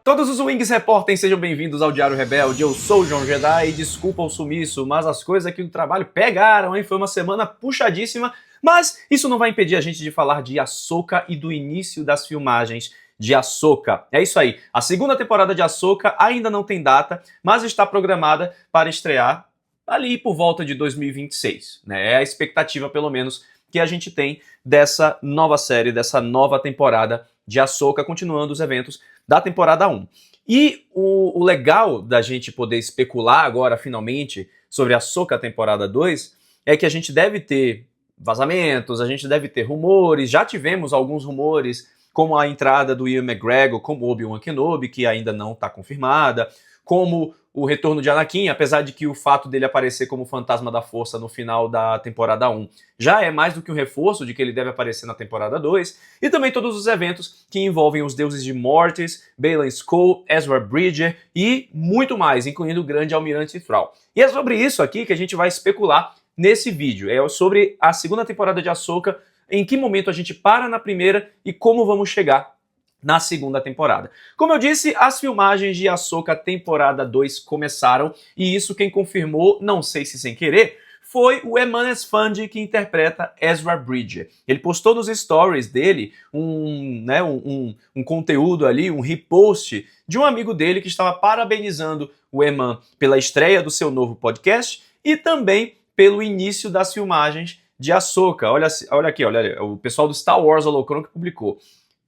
Todos os Wings Repórteres, sejam bem-vindos ao Diário Rebelde. Eu sou o João Jedi e desculpa o sumiço, mas as coisas aqui do trabalho pegaram, hein? Foi uma semana puxadíssima, mas isso não vai impedir a gente de falar de Ahsoka e do início das filmagens de Ahsoka. É isso aí, a segunda temporada de Ahsoka ainda não tem data, mas está programada para estrear ali por volta de 2026, né? É a expectativa, pelo menos, que a gente tem dessa nova série, dessa nova temporada de Ahsoka, continuando os eventos da temporada 1. E o legal da gente poder especular agora, finalmente, sobre Ahsoka temporada 2, é que a gente deve ter vazamentos, a gente deve ter rumores, já tivemos alguns rumores, como a entrada do Ian McGregor como Obi-Wan Kenobi, que ainda não está confirmada, como o retorno de Anakin, apesar de que o fato dele aparecer como fantasma da força no final da temporada 1 já é mais do que um reforço de que ele deve aparecer na temporada 2, e também todos os eventos que envolvem os deuses de Mortis, Baylan Skoll, Ezra Bridger e muito mais, incluindo o grande almirante Thrawn. E é sobre isso aqui que a gente vai especular nesse vídeo, é sobre a segunda temporada de Ahsoka, em que momento a gente para na primeira e como vamos chegar na segunda temporada. Como eu disse, as filmagens de Ahsoka temporada 2 começaram, e isso quem confirmou, não sei se sem querer, foi o Eman Esfandi, que interpreta Ezra Bridger. Ele postou nos stories dele um conteúdo ali, um repost de um amigo dele que estava parabenizando o Eman pela estreia do seu novo podcast e também pelo início das filmagens de Ahsoka. Olha aqui, olha, o pessoal do Star Wars Holocron que publicou.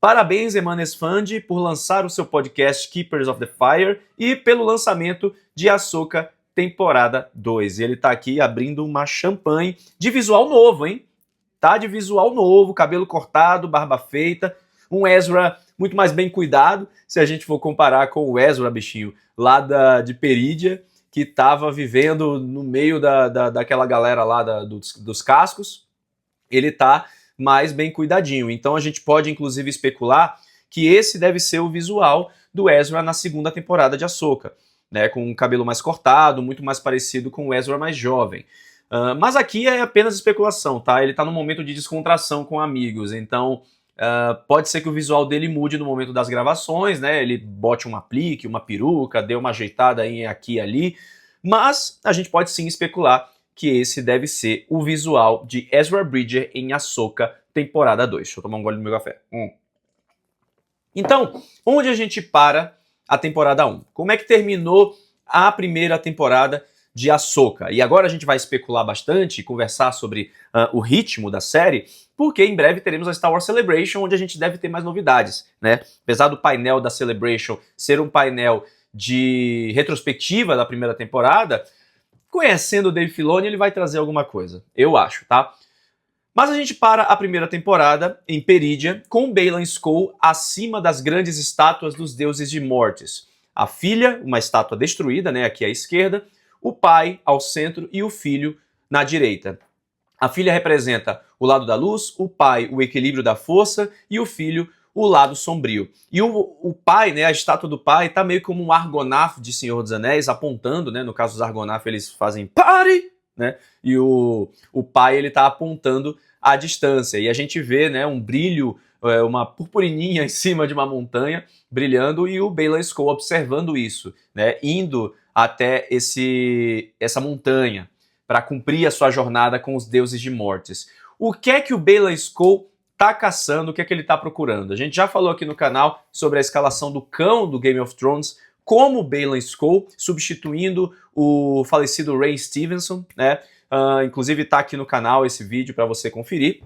Parabéns, Eman Esfandi, por lançar o seu podcast Keepers of the Fire e pelo lançamento de Ahsoka temporada 2. Ele tá aqui abrindo uma champanhe de visual novo, hein? Tá de visual novo, cabelo cortado, barba feita, um Ezra muito mais bem cuidado, se a gente for comparar com o Ezra, bichinho, lá de Perídia, que tava vivendo no meio daquela galera lá dos cascos. Ele tá mais bem cuidadinho. Então a gente pode inclusive especular que esse deve ser o visual do Ezra na segunda temporada de Ahsoka, né, com um cabelo mais cortado, muito mais parecido com o Ezra mais jovem. Mas aqui é apenas especulação, tá? Ele tá num momento de descontração com amigos, então pode ser que o visual dele mude no momento das gravações, né? Ele bote um aplique, uma peruca, dê uma ajeitada aí, aqui e ali, mas a gente pode sim especular que esse deve ser o visual de Ezra Bridger em Ahsoka temporada 2. Deixa eu tomar um gole do meu café. Então, onde a gente para a temporada 1? Como é que terminou a primeira temporada de Ahsoka? E agora a gente vai especular bastante, conversar sobre o ritmo da série, porque em breve teremos a Star Wars Celebration, onde a gente deve ter mais novidades, né? Apesar do painel da Celebration ser um painel de retrospectiva da primeira temporada, conhecendo o Dave Filoni, ele vai trazer alguma coisa, eu acho, tá? Mas a gente para a primeira temporada em Perídia com Baylan Skoll acima das grandes estátuas dos deuses de Mortis. A filha, uma estátua destruída, né, aqui à esquerda, o pai ao centro e o filho na direita. A filha representa o lado da luz, o pai o equilíbrio da força e o filho o lado sombrio. E o pai, né, a estátua do pai, tá meio como um Argonaf de Senhor dos Anéis, apontando, né, no caso dos Argonaf eles fazem pare, né, e o pai ele tá apontando à distância, e a gente vê, né, um brilho, uma purpurininha em cima de uma montanha, brilhando, e o Baylan Skoll observando isso, né, indo até essa montanha, para cumprir a sua jornada com os deuses de Mortis. O que é que o Baylan Skoll tá caçando, o que é que ele tá procurando? A gente já falou aqui no canal sobre a escalação do cão do Game of Thrones como Baylan Skoll, substituindo o falecido Ray Stevenson, né? Inclusive tá aqui no canal esse vídeo para você conferir.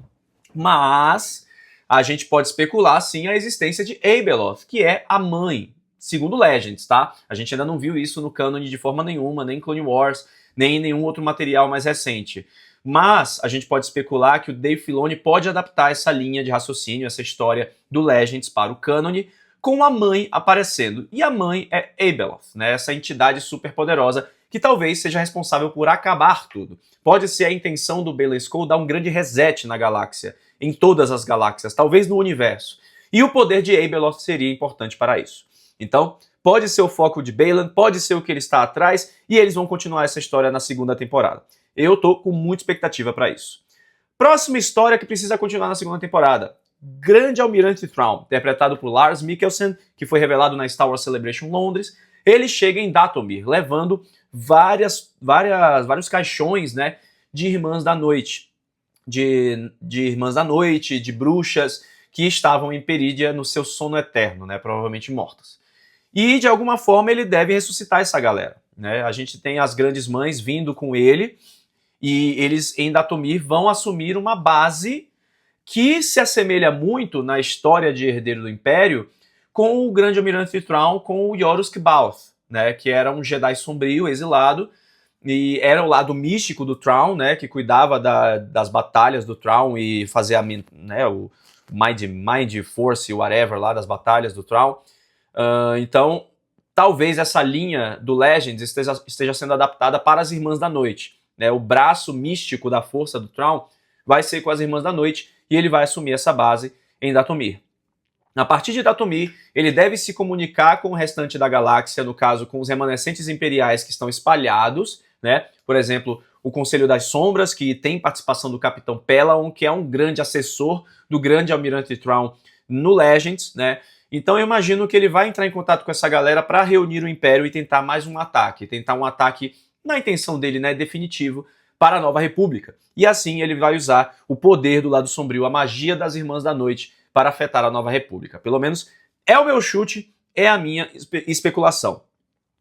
Mas a gente pode especular sim a existência de Abeloth, que é a mãe, segundo Legends, tá? A gente ainda não viu isso no cânone de forma nenhuma, nem em Clone Wars, nem em nenhum outro material mais recente. Mas a gente pode especular que o Dave Filoni pode adaptar essa linha de raciocínio, essa história do Legends para o cânone, com a mãe aparecendo. E a mãe é Abeloth, né? Essa entidade super poderosa que talvez seja responsável por acabar tudo. Pode ser a intenção do Baylan Skoll dar um grande reset na galáxia, em todas as galáxias, talvez no universo. E o poder de Abeloth seria importante para isso. Então, pode ser o foco de Baylan, pode ser o que ele está atrás, e eles vão continuar essa história na segunda temporada. Eu tô com muita expectativa para isso. Próxima história que precisa continuar na segunda temporada. Grande Almirante Thrawn, interpretado por Lars Mikkelsen, que foi revelado na Star Wars Celebration Londres. Ele chega em Dathomir, levando vários caixões, né, de Irmãs da Noite. De Irmãs da Noite, de bruxas, que estavam em Perídia no seu sono eterno, né, provavelmente mortas. E, de alguma forma, ele deve ressuscitar essa galera. Né? A gente tem as grandes mães vindo com ele, e eles, em Dathomir, vão assumir uma base que se assemelha muito na história de Herdeiro do Império com o Grande Almirante Thrawn, com o Yorus C'baoth, né? Que era um Jedi sombrio, exilado, e era o lado místico do Thrawn, né, que cuidava das batalhas do Thrawn e fazia, né, o Mind Force, whatever, lá das batalhas do Thrawn. Então, talvez essa linha do Legends esteja sendo adaptada para as Irmãs da Noite. Né? O braço místico da força do Thrawn vai ser com as Irmãs da Noite e ele vai assumir essa base em Dathomir. A partir de Dathomir, ele deve se comunicar com o restante da galáxia, no caso, com os remanescentes imperiais que estão espalhados, né? Por exemplo, o Conselho das Sombras, que tem participação do Capitão Pellaeon, que é um grande assessor do Grande Almirante Thrawn no Legends, né? Então eu imagino que ele vai entrar em contato com essa galera para reunir o Império e tentar mais um ataque. Tentar um ataque, na intenção dele, né, definitivo, para a Nova República. E assim ele vai usar o poder do lado sombrio, a magia das Irmãs da Noite, para afetar a Nova República. Pelo menos é o meu chute, é a minha especulação.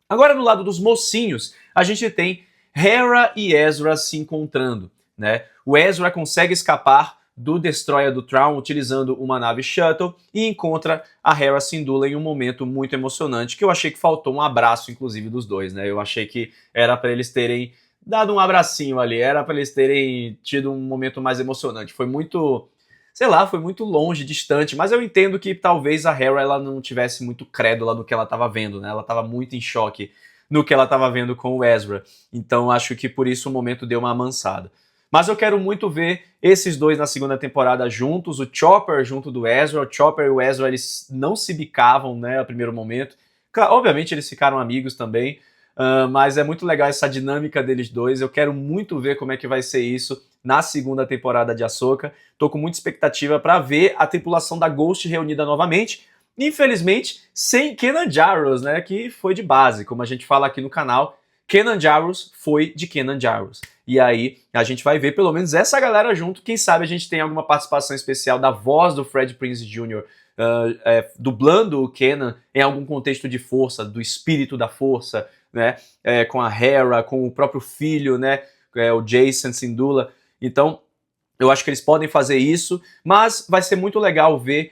Agora, no lado dos mocinhos, a gente tem Hera e Ezra se encontrando. Né? O Ezra consegue escapar do Destroyer do Thrawn utilizando uma nave Shuttle e encontra a Hera Syndulla em um momento muito emocionante, que eu achei que faltou um abraço, inclusive, dos dois. Né? Eu achei que era para eles terem dado um abracinho ali, era para eles terem tido um momento mais emocionante. Foi muito, sei lá, foi muito longe, distante, mas eu entendo que talvez a Hera ela não tivesse muito crédula no que ela estava vendo, né? Ela estava muito em choque no que ela estava vendo com o Ezra. Então acho que por isso o momento deu uma amansada. Mas eu quero muito ver esses dois na segunda temporada juntos, o Chopper junto do Ezra. O Chopper e o Ezra, eles não se bicavam, né, no primeiro momento. Claro, obviamente eles ficaram amigos também, mas é muito legal essa dinâmica deles dois. Eu quero muito ver como é que vai ser isso na segunda temporada de Ahsoka. Tô com muita expectativa para ver a tripulação da Ghost reunida novamente. Infelizmente, sem Kanan Jarrus, né, que foi de base, como a gente fala aqui no canal. Kanan Jarrus foi de Kanan Jarrus. E aí a gente vai ver pelo menos essa galera junto. Quem sabe a gente tem alguma participação especial da voz do Freddie Prinze Jr. Dublando o Kanan em algum contexto de força, do espírito da força, né? Com a Hera, com o próprio filho, né? O Jacen Syndulla. Então, eu acho que eles podem fazer isso, mas vai ser muito legal ver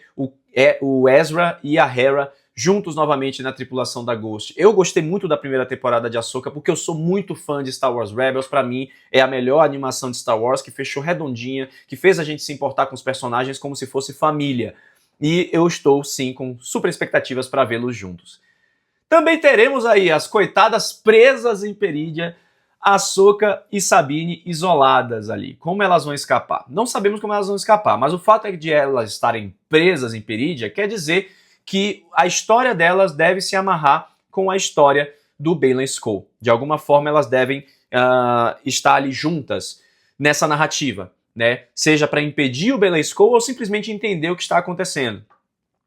o Ezra e a Hera juntos novamente na tripulação da Ghost. Eu gostei muito da primeira temporada de Ahsoka porque eu sou muito fã de Star Wars Rebels. Pra mim é a melhor animação de Star Wars, que fechou redondinha, que fez a gente se importar com os personagens como se fosse família. E eu estou sim com super expectativas para vê-los juntos. Também teremos aí as coitadas presas em Perídia, Ahsoka e Sabine isoladas ali. Como elas vão escapar? Não sabemos como elas vão escapar, mas o fato é de elas estarem presas em Perídia quer dizer que a história delas deve se amarrar com a história do Baylan Skoll. De alguma forma elas devem estar ali juntas nessa narrativa, né? Seja para impedir o Baylan Skoll ou simplesmente entender o que está acontecendo.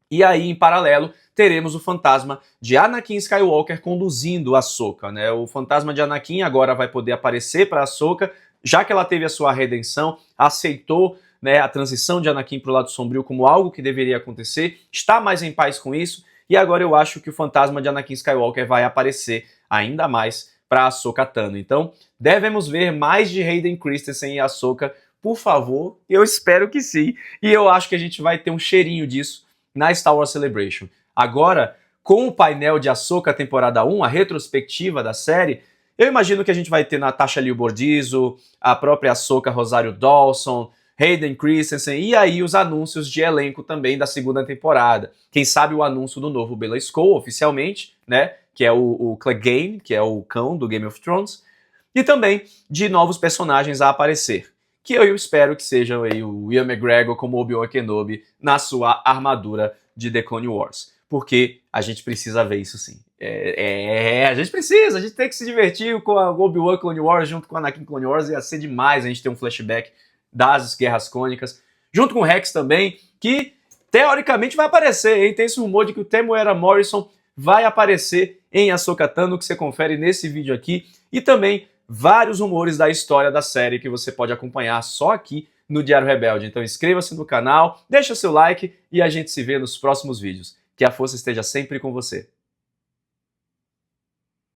E aí, em paralelo, teremos o fantasma de Anakin Skywalker conduzindo a Ahsoka, né? O fantasma de Anakin agora vai poder aparecer para a Ahsoka, já que ela teve a sua redenção, aceitou, né, a transição de Anakin para o lado sombrio como algo que deveria acontecer, está mais em paz com isso, e agora eu acho que o fantasma de Anakin Skywalker vai aparecer ainda mais para Ahsoka Tano. Então, devemos ver mais de Hayden Christensen e Ahsoka, por favor, eu espero que sim, e eu acho que a gente vai ter um cheirinho disso na Star Wars Celebration. Agora, com o painel de Ahsoka temporada 1, a retrospectiva da série, eu imagino que a gente vai ter Natasha Liu Bordizzo, a própria Ahsoka Rosário Dawson, Hayden Christensen, e aí os anúncios de elenco também da segunda temporada. Quem sabe o anúncio do novo Baylan Skoll, oficialmente, né? Que é o Clegane, que é o cão do Game of Thrones, e também de novos personagens a aparecer. Que eu espero que sejam aí o Ian McGregor como Obi-Wan Kenobi na sua armadura de The Clone Wars. Porque a gente precisa ver isso sim. A gente tem que se divertir com a Obi-Wan Clone Wars junto com a Anakin Clone Wars, ia ser demais a gente ter um flashback das Guerras Crônicas, junto com o Rex também, que teoricamente vai aparecer, hein? Tem esse rumor de que o Temuera Morrison vai aparecer em Ahsoka Tano, que você confere nesse vídeo aqui, e também vários rumores da história da série que você pode acompanhar só aqui no Diário Rebelde. Então inscreva-se no canal, deixa seu like e a gente se vê nos próximos vídeos. Que a força esteja sempre com você.